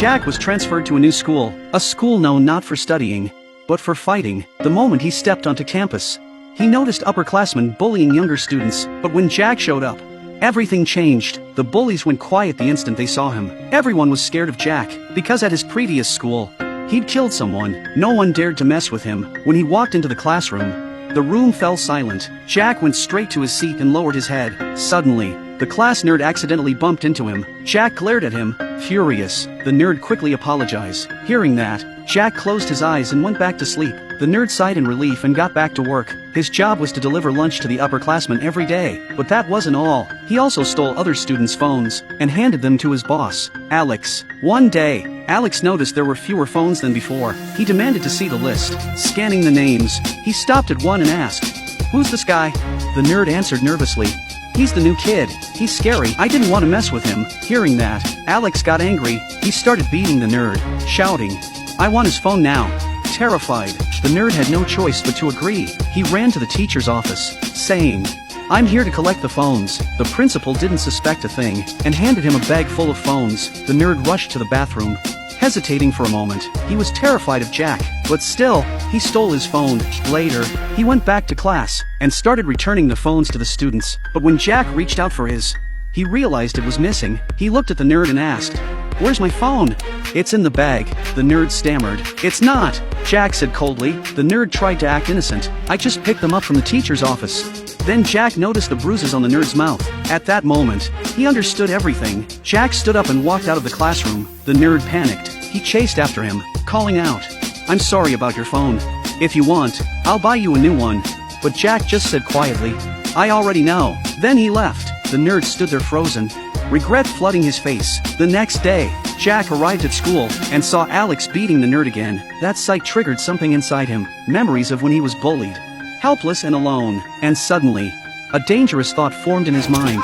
Jack was transferred to a new school, a school known not for studying, but for fighting. The moment he stepped onto campus, he noticed upperclassmen bullying younger students, but when Jack showed up, everything changed. The bullies went quiet the instant they saw him. Everyone was scared of Jack, because at his previous school, he'd killed someone. No one dared to mess with him. When he walked into the classroom, the room fell silent. Jack went straight to his seat and lowered his head. Suddenly, the class nerd accidentally bumped into him. Jack glared at him, furious. The nerd quickly apologized. Hearing that, Jack closed his eyes and went back to sleep. The nerd sighed in relief and got back to work. His job was to deliver lunch to the upperclassmen every day. But that wasn't all. He also stole other students' phones and handed them to his boss, Alex. One day, Alex noticed there were fewer phones than before. He demanded to see the list. Scanning the names, he stopped at one and asked, "Who's this guy?" The nerd answered nervously, "He's the new kid. He's scary. I didn't want to mess with him." Hearing that, Alex got angry. He started beating the nerd, shouting, "I want his phone now." Terrified, the nerd had no choice but to agree. He ran to the teacher's office, saying, "I'm here to collect the phones." The principal didn't suspect a thing, and handed him a bag full of phones. The nerd rushed to the bathroom, hesitating for a moment. He was terrified of Jack, but still, he stole his phone. Later, he went back to class, and started returning the phones to the students. But when Jack reached out for his, he realized it was missing. He looked at the nerd and asked, "Where's my phone?" "It's in the bag," the nerd stammered. "It's not," Jack said coldly. The nerd tried to act innocent. "I just picked them up from the teacher's office." Then Jack noticed the bruises on the nerd's mouth. At that moment, he understood everything. Jack stood up and walked out of the classroom. The nerd panicked. He chased after him, calling out, "I'm sorry about your phone. If you want, I'll buy you a new one." But Jack just said quietly, "I already know." Then he left. The nerd stood there frozen, regret flooding his face. The next day, Jack arrived at school and saw Alex beating the nerd again. That sight triggered something inside him, memories of when he was bullied, helpless and alone. And suddenly, a dangerous thought formed in his mind.